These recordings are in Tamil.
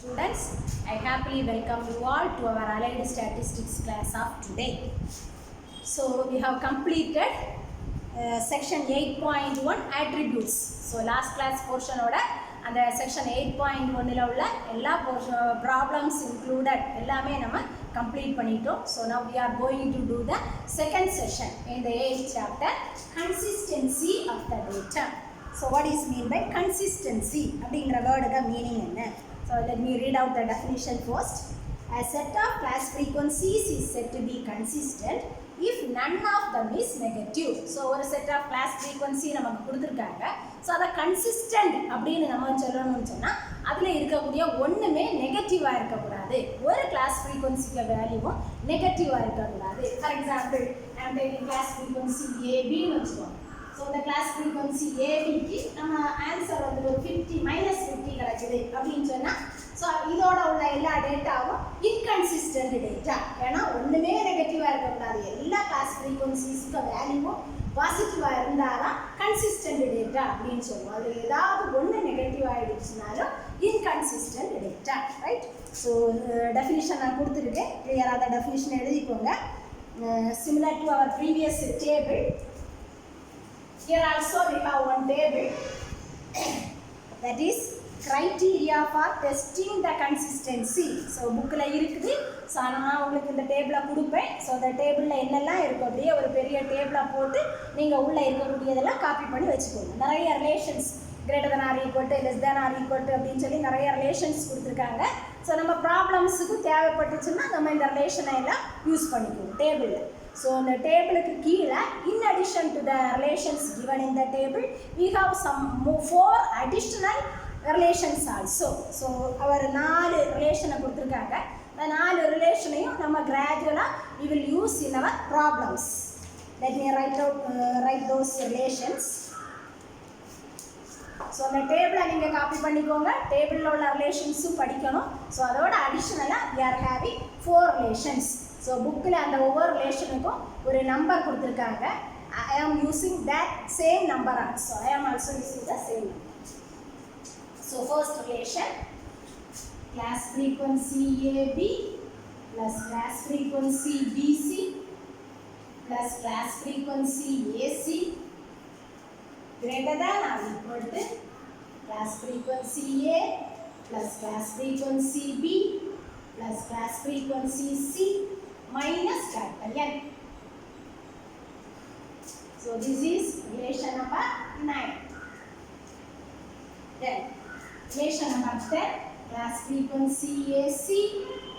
Students, I happily welcome you all to our Allied Statistics class of today. So we have completed section 8.1 attributes. So last class portion oda and section 8.1 la ulla ella problems included ellame nama complete pannittom. So now we are going to do the second session in the 8th chapter, consistency of the data. So what is mean by consistency? அப்படிங்கற வேர்டுக்கு மீனிங் என்ன? So let me read out the definition first. A set of class frequencies is said to be consistent if none of them is negative. So ஒரு set of class frequency நமக்கு கொடுத்திருக்காங்க. So அத consistent அப்படினு நம்ம சொல்லணும்னு சொன்னா அதுல இருக்கக்கூடிய ஒண்ணுமே நெகட்டிவா இருக்க கூடாது. ஒரு class frequencyக்கு வேல்யூவும் நெகட்டிவா இருக்க கூடாது. For example, I am taking class frequency AB னு வெச்சுக்கோங்க. So the class frequency AB க்கு நம்ம ஆன்சர் வந்து ஒரு 50 -50 கிடைக்குது அப்படினு சொன்னா சோ இதோட உள்ள எல்லா டேட்டாவும் இன்கன்சிஸ்டன்ட் டேட்டா. ஏனா ஒண்ணுமே நெகட்டிவா இருக்க கூடாது. எல்லா கிளாஸ் ஃப்ரீக்வென்சிஸ்க்கு வேல்யூவும் பாசிட்டிவா இருந்தாதான் கன்சிஸ்டன்ட் டேட்டா அப்படினு சொல்லுவோம். அதுல ஏதாவது ஒண்ணு நெகட்டிவ் ஆயிடுச்சுனாலும் inconsistent data, right? So definition நான் கொடுத்திருக்கேன். கிளியரா அந்த டெஃபினிஷன் எழுதிக்கோங்க. Similar to our previous table, here also we have one table that is criteria for testing the consistency. So book la இருக்குது. So நான் உங்களுக்கு இந்த டேபிளை கொடுப்பேன். So அந்த டேபிள்ல என்னெல்லாம் இருக்கு அப்படியே ஒரு பெரிய டேபிளா போட்டு நீங்க உள்ள இருக்கக்கூடியதெல்லாம் காப்பி பண்ணி வச்சுக்கோங்க. நிறைய relations greater than or equal to less than or equal to அப்படினு சொல்லி நிறைய ரிலேஷன்ஸ் கொடுத்திருக்காங்க. So நம்ம ப்ராப்ளம்ஸ்க்கு தேவைப்பட்டுச்சுன்னா நம்ம இந்த ரிலேஷனை எல்லாம் யூஸ் பண்ணிக்குவோம் டேபிள்ல. So the table கீழே in addition to the relations given in the table, we have some 4 additional relations also. So our 4 relation கொடுத்திருக்காங்க. இந்த 4 ரிலேஷனையும் நம்ம gradually we will use in our problems. Let me write those relations. So அந்த டேபிளை நீங்க காப்பி பண்ணிக்கோங்க. டேபிள்ல உள்ள ரிலேஷன்ஸும் படிக்கணும். So அதோட அடிஷனலா we are having 4 relations. So bookல அந்த ஒவ்வொரு ரிலேஷனுக்கும் ஒரு நம்பர் கொடுத்திருக்காங்க. I am using that same number also. I am also using the same number. So first relation, class frequency AB plus class frequency BC plus class frequency AC greater than or equal to class frequency A plus class frequency B plus class frequency C minus capital N. So this is relation number 9. Then relation number 10, class frequency AC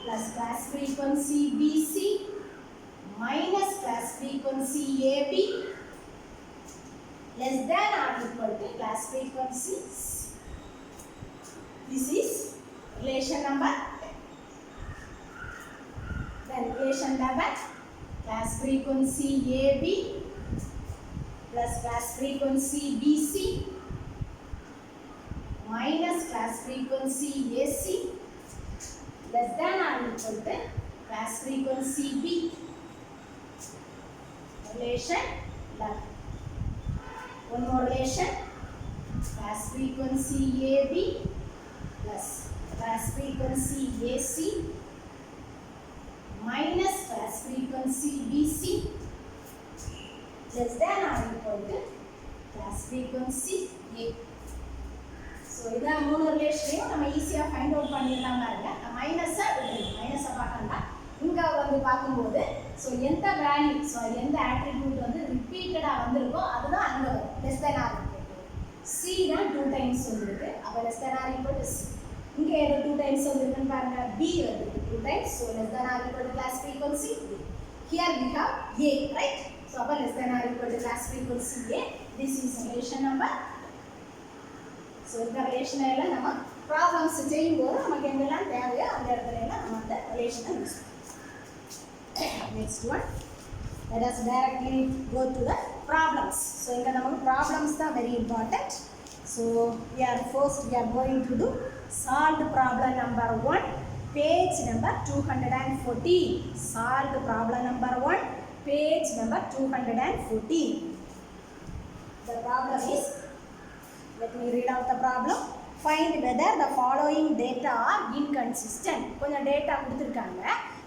plus class frequency BC minus class frequency AB less than or equal to class frequency C. This is relation number 10. Then relation 11, class frequency AB plus class frequency BC minus class frequency AC less than or equal to class frequency B. Relation 11. One more relation, class frequency AB plus class frequency AC minus class frequency BC less than or equal to class frequency A. So இத மூணு ரிலேஷனையும் நம்ம ஈஸியா ஃபைண்ட் அவுட் பண்ணிடலாம் பாருங்க. மைனஸை விட்டுருங்க, மைனஸை பார்க்கண்டா. இங்க வந்து பார்க்கும்போது ஸோ எந்த வேல்யூ, ஸோ எந்த ஆட்ரிபியூட் வந்து ரிப்பீட்டடா வந்திருக்கோ அதுதான் அங்க வரும். Less than or equal to C தான் 2 டைம்ஸ் வந்திருக்கு. அப்போ less than or equal to C. இங்க எது 2 டைம்ஸ் வந்திருக்குன்னு பாருங்க. பி வந்து 2 times. So less than or equal to class frequency B. Here we have A, right? So அப்போ less than or equal to class frequency A. This is relation number. So இந்த ரிலேஷனை எல்லாம் நம்ம ப்ராப்ளம்ஸ் செய்யும்போது நமக்கு எங்கெல்லாம் தேவையோ அந்த இடத்துல எல்லாம் நம்ம அந்த ரிலேஷனை யூஸ் பண்ணுவோம். Next one, let us directly go to the problems. So inga namak problems da very important. So we are going to do solved problem number 1, page number 214. Solved problem number 1, page number 214. The problem is, let me read out the problem. Find whether the following data are inconsistent. கொஞ்சம் டேட்டா கொடுத்துருக்காங்க,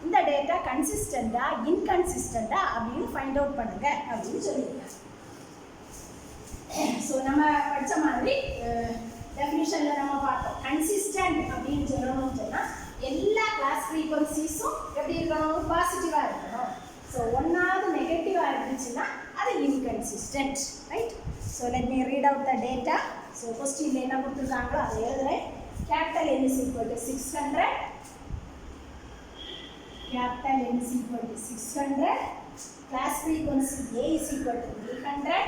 இந்த டேட்டா கன்சிஸ்டண்டா இன்கன்சிஸ்டண்டா அப்படின்னு ஃபைண்ட் அவுட் பண்ணுங்க அப்படின்னு சொல்லியிருக்காங்க. ஸோ நம்ம படித்த மாதிரி டெஃபினிஷனில் நம்ம பார்த்தோம், கன்சிஸ்டன்ட் அப்படின்னு சொல்லணும்னு சொன்னால் எல்லா கிளாஸ் ஃப்ரீக்வன்சிஸும் எப்படி இருக்கணும், பாசிட்டிவாக இருக்கணும். ஸோ ஒன்றாவது நெகட்டிவாக இருந்துச்சுன்னா அது inconsistent, right? So let me read out the data. So கொஸ்டின்ல என்ன கொடுத்துருக்காங்களோ அதை எழுதுறேன். Capital N is equal to 600, capital N is equal to 600, class frequency A is equal to 300,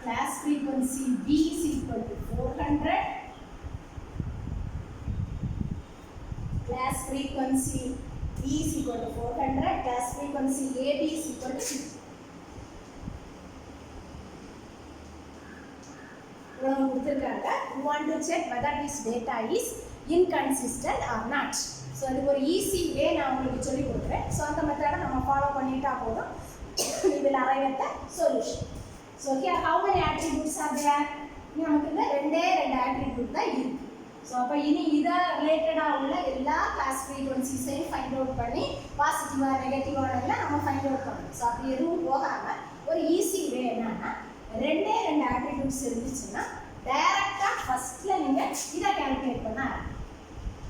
class frequency B is equal to 400, class frequency B is equal to 400, class frequency AB is equal to 50. கொடுத்துருக்காங்க. You want to check whether this data is inconsistent or not. So அதுக்கு ஒரு ஈஸி வே நான் உங்களுக்கு சொல்லிக் கொடுக்குறேன். ஸோ அந்த மெத்தடை நம்ம ஃபாலோ பண்ணிட்டா போதும். இதில் arrive at the solution. So here how many attributes are there? நமக்கு இந்த ரெண்டே attribute தான் இருக்கு. ஸோ அப்போ இனி இதை ரிலேட்டடாக உள்ள எல்லா கிளாஸ் ஃப்ரீக்வன்சிஸையும் ஃபைண்ட் அவுட் பண்ணி பாசிட்டிவாக நெகட்டிவானதில் நம்ம ஃபைண்ட் அவுட் பண்ணணும். ஸோ அப்படி எதுவும் போகாமல் ஒரு ஈஸி வே என்னன்னா, ரெண்டே attributes இருந்துச்சுன்னா டைரக்டாக ஃபஸ்ட்டில் நீங்கள் இதை கால்குலேட் பண்ண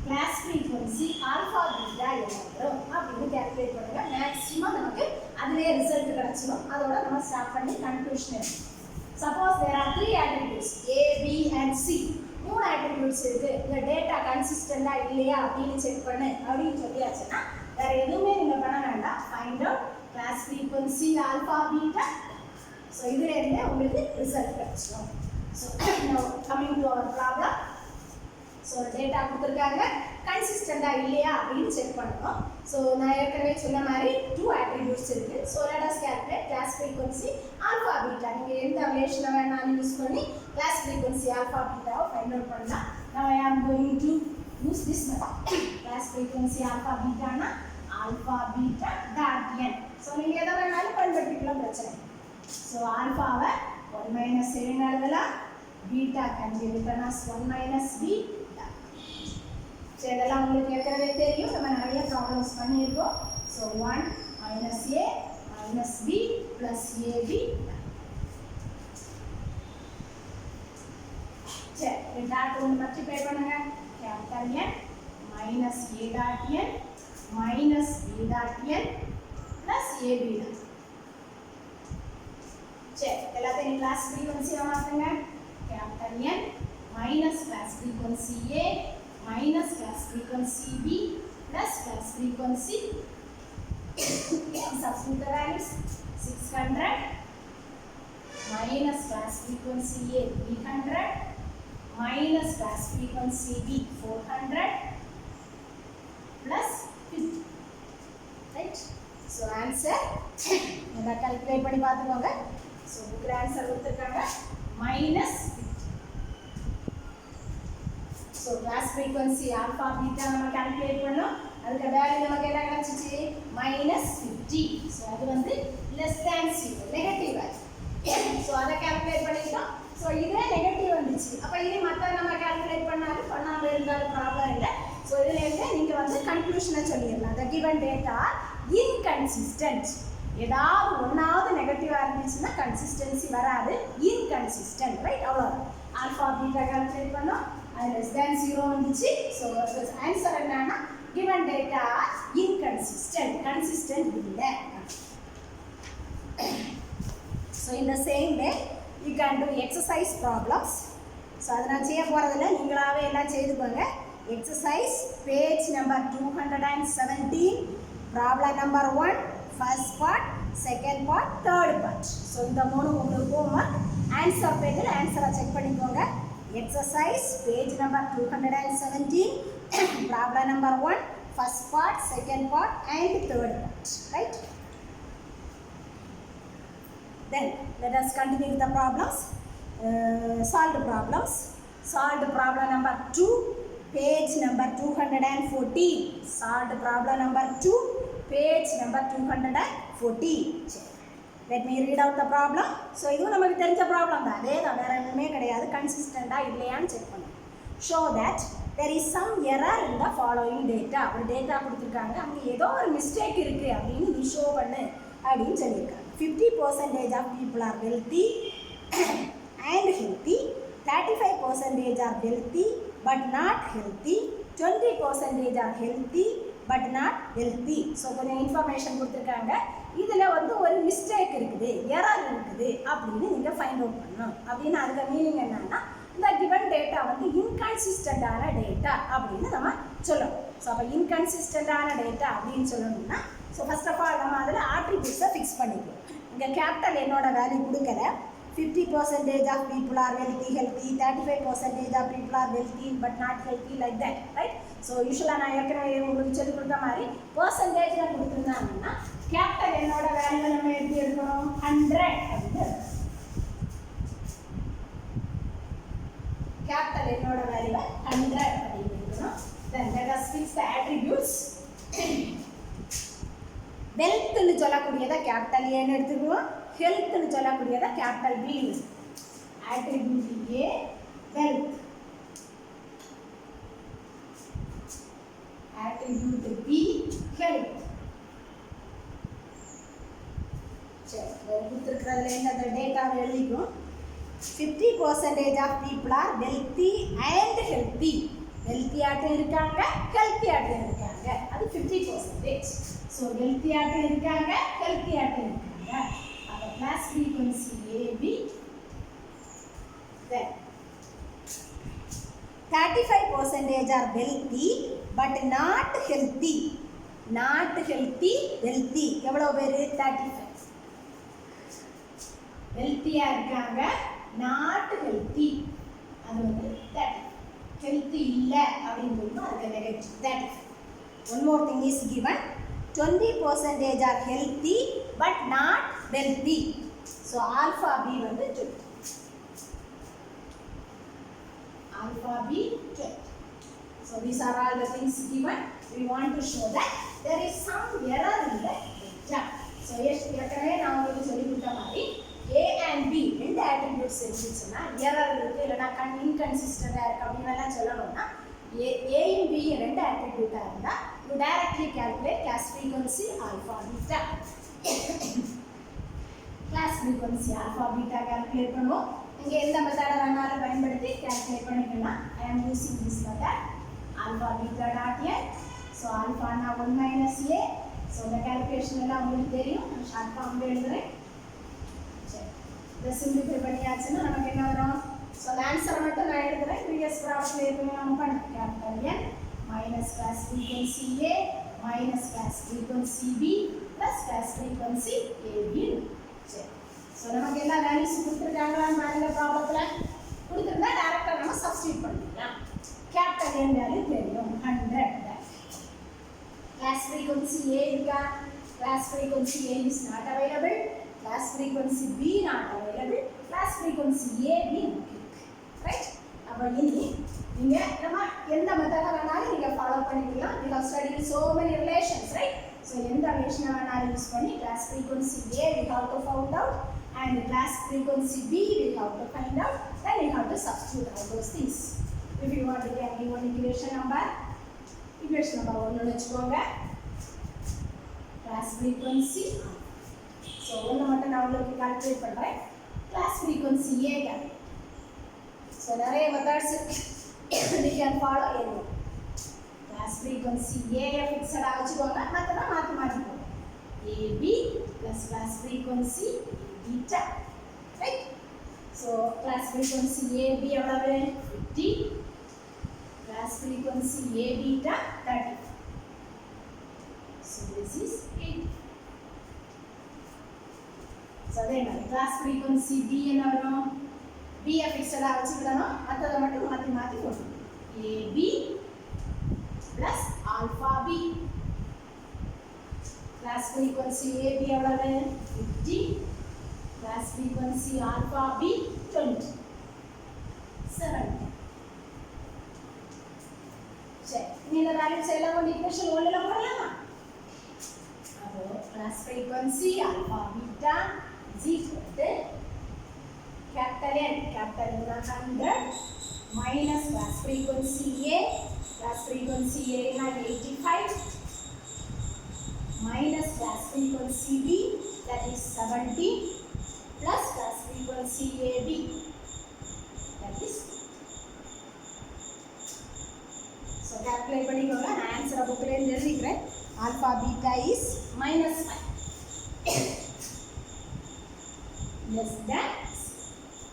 கிளாஸ் ஃப்ரீக்வன்சி ஆல்ஃபா பீட்டா என்ன வரும் அப்படின்னு கால்குலேட் பண்ணுங்கள். மேக்ஸிமம் நமக்கு அதிலே ரிசல்ட் கிடச்சிடும். அதோட நம்ம ஸ்டார்ட் பண்ணி conclusion. Suppose there are 3 attributes A, B and C. 3 attributes இருக்கு, இந்த டேட்டா கன்சிஸ்டண்டா இல்லையா அப்படின்னு செக் பண்ணு அப்படின்னு சொல்லியாச்சுன்னா வேற எதுவுமே நீங்க பண்ண வேண்டாம். Find out class frequency alpha beta. So இதுல இருந்து உங்களுக்கு ரிசல்ட் கிடைச்சிடும். So coming to our problem. So data கொடுத்துருக்காங்க, கன்சிஸ்டண்டா இல்லையா அப்படின்னு செக் பண்ணணும். ஸோ நான் ஏற்கனவே சொன்ன மாதிரி 2 attributes இருக்கு. So let us calculate class frequency alpha beta. நீங்கள் எந்த ரிலேஷனை வேணாலும் யூஸ் பண்ணி கிளாஸ் ஃப்ரீக்வன்சி ஆல்ஃபா பீட்டாவை ஃபைண்ட் அவுட் பண்ணலாம். Now I am going to use this method. Class frequency alpha beta na alpha beta dot n. So நீங்க எதை வேணாலும் பயன்படுத்திக்கலாம், பிரச்சனை. So alpha வை 1 minus என்ன எழுதலாம், beta can be written as 1 minus b. So இதெல்லாம் உங்களுக்கு ஏற்கனவே தெரியும், நம்ம நிறைய ப்ராப்ளம்ஸ் பண்ணியிருக்கோம். So 1 minus a minus b plus ab. சரி, டாட் ஒன்று மல்டிப்ளை பண்ணுங்க. Capital N minus a dot n minus b dot n plus ab dot. சரி, எல்லாத்தையும் கிளாஸ் ஃப்ரீக்வன்சியாக மாற்றுங்க. Capital N minus class frequency a minus class frequency b plus class frequency. Substitute the values. 600 minus class frequency A 300 minus class frequency B 400 plus 50. Right? So answer இத கால்குலேட் பண்ணி பாத்துக்கோங்க. So book answer கொடுத்திருக்காங்க minus 50. So class frequency alpha beta நம்ம கால்குலேட் பண்ணோம். அதுக்கு வேல்யூ நமக்கு என்ன கிடைச்சிச்சு, -50. ஸோ அது வந்து less than 0, negative value. So அதை கால்குலேட் பண்ணிட்டோம். ஸோ இதே நெகட்டிவ் வந்துச்சு, அப்போ இதே மற்ற நம்ம கால்குலேட் பண்ணாமல் இருந்தாலும் ப்ராப்ளம் இல்லை. ஸோ இதில் இருந்து நீங்கள் வந்து கன்க்ளூஷனை சொல்லிடலாம். the given data inconsistent. ஏதாவது ஒன்றாவது நெகட்டிவாக இருந்துச்சுன்னா கன்சிஸ்டன்சி வராது, இன்கன்சிஸ்டன்ட், ரைட்? அவ்வளோ ஆல்ஃபா பீட்டா கால்குலேட் பண்ணோம், அது less than 0 வந்துச்சு. ஸோ ஆன்சர் என்னன்னா given data inconsistent, consistent இல்லை. So in the same way you can do exercise problems. So அதை நான் செய்ய போகிறதில்ல, நீங்களாவே எல்லாம் செய்துக்கோங்க. Exercise page number 217, problem number 1, first part, second part, third part. So இந்த மூணு உங்களுக்கு homework. ஆன்சர் பேஜில் ஆன்சரை செக் பண்ணிக்கோங்க. Exercise page number 217, problem number 1, first part, second part and third part, right? Then let us continue with the problems. Solved problems. Solved problem number 2, page number 214. Solved problem number 2, page number 214. let me read out the problem. So இதுவும் நமக்கு தெரிஞ்ச ப்ராப்ளம் தான், அதே தான், வேற எதுவுமே கிடையாது. கன்சிஸ்டண்டாக இல்லையான்னு செக் பண்ணணும். Show that there is some error in the following data. ஒரு டேட்டா கொடுத்துருக்காங்க, அங்கே ஏதோ ஒரு மிஸ்டேக் இருக்குது அப்படின்னு நீ ஷோ பண்ணு அப்படின்னு சொல்லியிருக்காங்க. 50% of people are wealthy and healthy, 35% are wealthy but not healthy, 20% are healthy but not wealthy. So கொஞ்சம் இன்ஃபர்மேஷன் கொடுத்துருக்காங்க, இதில் வந்து ஒரு மிஸ்டேக் இருக்குது, எரர் இருக்குது அப்படின்னு நீங்கள் ஃபைண்ட் அவுட் பண்ணணும். அப்படின்னு அதுக்கு மீனிங் என்னன்னா, இந்த கிவன் டேட்டா வந்து இன்கன்சிஸ்டண்டான டேட்டா அப்படின்னு நம்ம சொல்லணும். ஸோ அப்போ இன்கன்சிஸ்டண்டான டேட்டா அப்படின்னு சொல்லணும்னா, ஸோ ஃபர்ஸ்ட் ஆஃப் ஆல் நம்ம அதில் ஆட்ரிபியூட்ஸை ஃபிக்ஸ் பண்ணிக்குவோம். இங்கே கேபிட்டல் என்னோட வேல்யூ கொடுக்கல. 50% of people are wealthy, healthy, 35% of people are wealthy but not healthy, like that, right? So யூஸ்வலாக நான் ஏற்கனவே உங்களுக்கு சொல்லி கொடுத்த மாதிரி பர்சன்டேஜில் கொடுத்துருந்தாங்கன்னா கேபிட்டல் என்னோட வேல்யூ நம்ம எப்படி எடுக்கணும், 100 அப்படின்னு. கேபிட்டல் என்னோட வேல்யூ 100 அப்படின்னு எடுக்கணும். Then let us fix the attributes. வெல்த்னு சொல்லக்கூடியதை கேபிட்டல் ஏன்னு எடுத்துக்குவோம், ஹெல்த்னு சொல்லக்கூடியதை capital B. attribute A wealth, attribute B health. சரி, கொடுத்துருக்கிறதுல இந்த டேட்டாவை எழுதிக்கும். 50% of people are wealthy and healthy. வெல்த்தியாட்டும் இருக்காங்க, ஹெல்த்தியாட்டும் இருக்காங்க, அது 50%. ஸோ வெல்த்தியாட்டும் இருக்காங்க, ஹெல்த்தியாட்டும் இருக்காங்க. அப்போ class frequency AB. then 35% are wealthy but not healthy. not healthy, wealthy எவ்வளோ பேர், 35. வெல்த்தியாக இருக்காங்க, நாட் ஹெல்த்தி, அது வந்து 30. ஹெல்த்தி இல்லை அப்படின்னு சொல்லணும், அதுக்கு negative 35. One more thing is given. 20% are healthy but not wealthy. So alpha B வந்து 20. alpha b 20. So these are all the things given. We want to show that there is some error in the data. So ஏற்கனவே நான் உங்களுக்கு சொல்லி கொடுத்த மாதிரி A and B ரெண்டு attributes இருந்துச்சுன்னா error இருக்கு, இல்லைனா இன்கன்சிஸ்டண்டாக இருக்குது அப்படின்னு எல்லாம் சொல்லணும்னா ஏயும் பியும் ரெண்டு attribute-ஆக இருந்தால் you directly calculate class frequency alpha beta. class frequency alpha beta calculate பண்ணுவோம். இங்கே எந்த மெத்தடை வேணாலும் பயன்படுத்தி கால்குலேட் பண்ணிக்கலாம். I am using this method alpha beta dot N. So ஆல்ஃபானா 1 மைனஸ் ஏ. ஸோ இந்த கால்குலேஷன் எல்லாம் உங்களுக்கு தெரியும், நான் ஷார்ட் ஃபார்ம் எழுதுறேன். சரி, இதை சிம்பிளிஃபை பண்ணியாச்சுன்னா நமக்கு என்ன வரும்? ஸோ ஆன்சரை மட்டும் நான் எழுதுறேன். ப்ரீவியஸ் ப்ராப்ளத்தில் ஏற்கனவே நம்ம பண்ணோம். Capital N minus class frequency A minus class frequency B plus class frequency AB. சரி, ஸோ நமக்கு எல்லா வேல்யூஸும் கொடுத்துருக்காங்களான்னு பாருங்க. ப்ராப்ளத்தில் கொடுத்துருந்தா டேரெக்டாக நம்ம சப்ஸ்டியூட் பண்ணிக்கலாம். கேபிட்டல் என் வேல்யூ தெரியும், 100. கிளாஸ் ஃப்ரீக்வன்சி ஏ இருக்கா? Class frequency A is not available, class frequency B not available, class frequency A B நமக்கு இருக்கு, ரைட்? அப்போ இனி நீங்கள் நம்ம எந்த மெத்தடை வேணாலும் நீங்கள் ஃபாலோ பண்ணிக்கலாம். You have studied so many relations, right? So எந்த ரிலேஷனை வேணாலும் யூஸ் பண்ணி class frequency A we have to find out and class frequency B we have to find out, then you have to substitute all those things. If you want to get one equation number 1 வச்சுக்கோங்க. class frequency. ஸோ ஒன்று மட்டும் நான் உங்களுக்கு கால்குலேட் பண்ணுறேன். class frequency A தான். ஸோ நிறைய methods you can follow anyone. class frequency A ஃபிக்ஸடாக வச்சுக்கோங்க, மற்றதான் மாற்றி மாற்றிக்கோங்க. AB plus class frequency beta, right? So class frequency AB எவ்வளவு? 50. class frequency A beta 30. So this is 8. So அதே மாதிரி class frequency B என்ன வரும்? B ஃபிக்ஸடாக வச்சுக்கிடணும், மற்றதை மட்டும் மாற்றி மாற்றி போடணும். AB plus alpha B. class frequency AB எவ்வளவு? 50. class frequency alpha B 20. 70. சரி, இந்த வேல்யூஸ் எல்லாம் ஒரு ஈக்குவேஷன் 1ல போடலாமா? அப்போ class frequency alpha beta is equal to capital N 100 minus class frequency A is 85 minus class frequency B, that is 70, plus class frequency AB, that is. So calculate பண்ணிக்கோங்க. answer bookல இருந்து எழுதிக்கிறேன். alpha beta is minus 5 less than,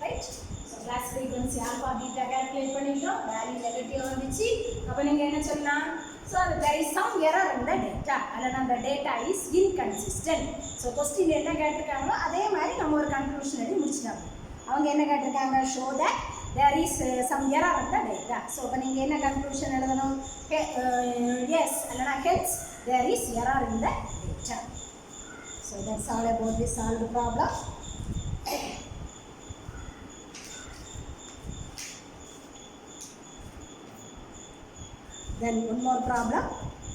right? So class frequency alpha beta calculate பண்ணிட்டோம். value negative வந்துச்சு. அப்ப நீங்க என்ன சொல்லலாம்? So there is some error in the data. அல்லனா the data is inconsistent. So question என்ன கேட்டிருக்காங்களோ அதே மாதிரி நம்ம ஒரு conclusion எழுதி முடிச்சிட்டோம். அவங்க என்ன கேட்டிருக்காங்க? show that there is some error in the data. So அப்ப நீங்க என்ன conclusion எழுதணும்? Yes அல்லனா hence there is error in the data. So that's all about this solved problem. Then one more problem.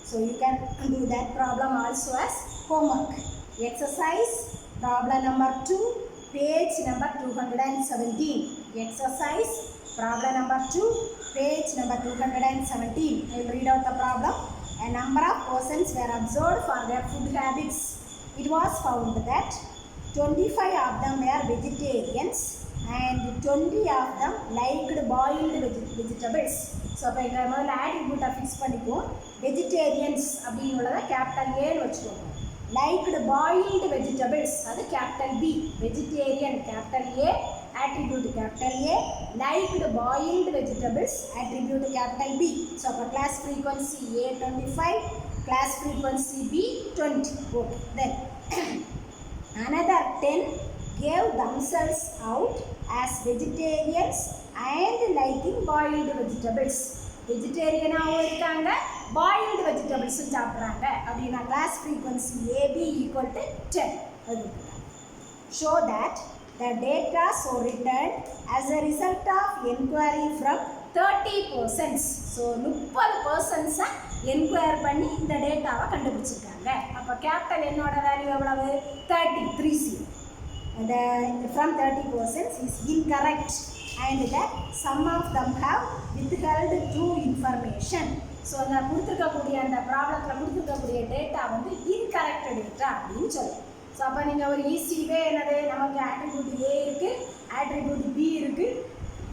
So you can do that problem also as homework. Exercise problem number 2, page number 217. Exercise problem number 2, page number 217. I will read out the problem. A number of persons were observed for their food habits. It was found that 25 of them were vegetarians and 20 of them liked boiled vegetables. So அப்போ இங்கே முதல்ல ஆட்ரிபியூட்டை ஃபிக்ஸ் பண்ணிக்குவோம். வெஜிடேரியன்ஸ் அப்படிங்கிறத கேபிட்டல் ஏன்னு வச்சுக்கோங்க. லைக்டு பாயில்டு வெஜிடபிள்ஸ் அது capital B. Vegetarian capital A, attribute capital A. Liked boiled vegetables attribute capital B. So அப்போ class frequency A 25, class frequency B 20. Okay, then another 10 gave themselves out as vegetarians and liking boiled vegetables. வெஜிடேரியனாகவும் இருக்காங்க, பாயில்டு வெஜிடபிள்ஸும் சாப்பிட்றாங்க அப்படின்னா class frequency AB equal to 10 அது. Show that the data so return as a result of enquiry from 30 persons. So 30 persons-ஐ என்கொயர் பண்ணி இந்த டேட்டாவை கண்டுபிடிச்சிருக்காங்க. அப்போ கேபிட்டல் என்னோட வேல்யூ எவ்வளவு? 30. The from 30 persons is incorrect and that some of them have withheld true information. So அந்த கொடுத்துருக்கக்கூடிய அந்த ப்ராப்ளத்தில் கொடுத்துருக்கக்கூடிய டேட்டா வந்து இன்கரெக்ட் டேட்டா அப்படின்னு சொல்லுவோம். ஸோ அப்போ நீங்கள் ஒரு ஈஸிவே என்னது, நமக்கு ஆட்ரிபியூட் ஏ இருக்குது, ஆட்ரிபியூட் பி இருக்குது.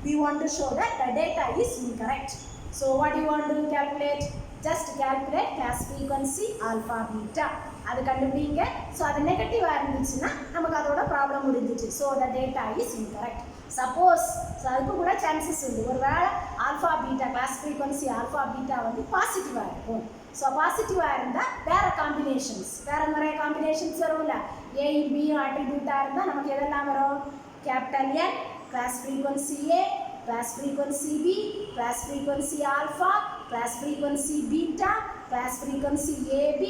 we want to show that the data is incorrect. So what do you want to calculate? Just calculate class frequency alpha beta. அது கண்டுபிடிங்க. ஸோ அது நெகட்டிவாக இருந்துச்சுன்னா நமக்கு அதோட ப்ராப்ளம் முடிஞ்சிச்சு. So the data is incorrect. Suppose so அதுக்கு கூட சான்சஸ் உண்டு. ஒரு வேளை alpha beta class frequency alpha beta வந்து பாசிட்டிவாக இருக்கும். ஸோ பாசிட்டிவாக இருந்தால் வேறு காம்பினேஷன்ஸ், வேறு நிறைய காம்பினேஷன்ஸ் வரும்ல. ஏயும் பியும் ஆட்ரிபியூட்டாக இருந்தால் நமக்கு எதெல்லாம் வரும்? Capital N, class frequency A, class frequency B, class frequency alpha, class frequency beta, class frequency AB,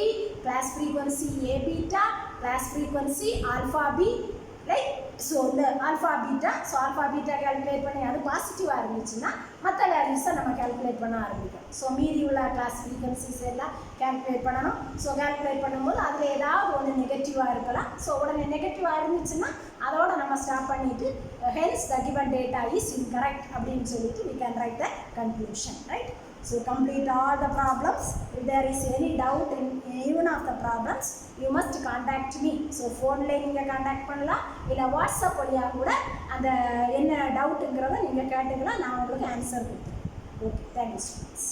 class frequency A beta, class frequency alpha B, right? So the alpha beta, so alpha beta calculate பண்ணி அது பாசிட்டிவாக இருந்துச்சுன்னா மற்ற வேல்யூஸை நம்ம கால்குலேட் பண்ண ஆரம்பிக்கும். ஸோ மீதி உள்ள கிளாஸ் ஃப்ரீக்வன்சிஸ் எல்லாம் கால்குலேட் பண்ணணும். ஸோ கால்குலேட் பண்ணும்போது அதில் ஏதாவது ஒன்று நெகட்டிவாக இருக்கலாம். ஸோ உடனே நெகட்டிவாக இருந்துச்சுன்னா அதோட நம்ம ஸ்டாப் பண்ணிவிட்டு hence the given data is incorrect அப்படின்னு சொல்லிட்டு we can write the conclusion, right? So complete all the problems. If there is any doubt in any of the problems, you must contact me. So phone ல நீங்க கான்டாக்ட் பண்ணலாம், இல்லை வாட்ஸ்அப் வழியாக கூட அந்த என்ன டவுட்டுங்கிறத நீங்கள் கேட்டுக்கலாம், நான் உங்களுக்கு ஆன்சர் கொடுத்துருவேன். Okay, thank you students.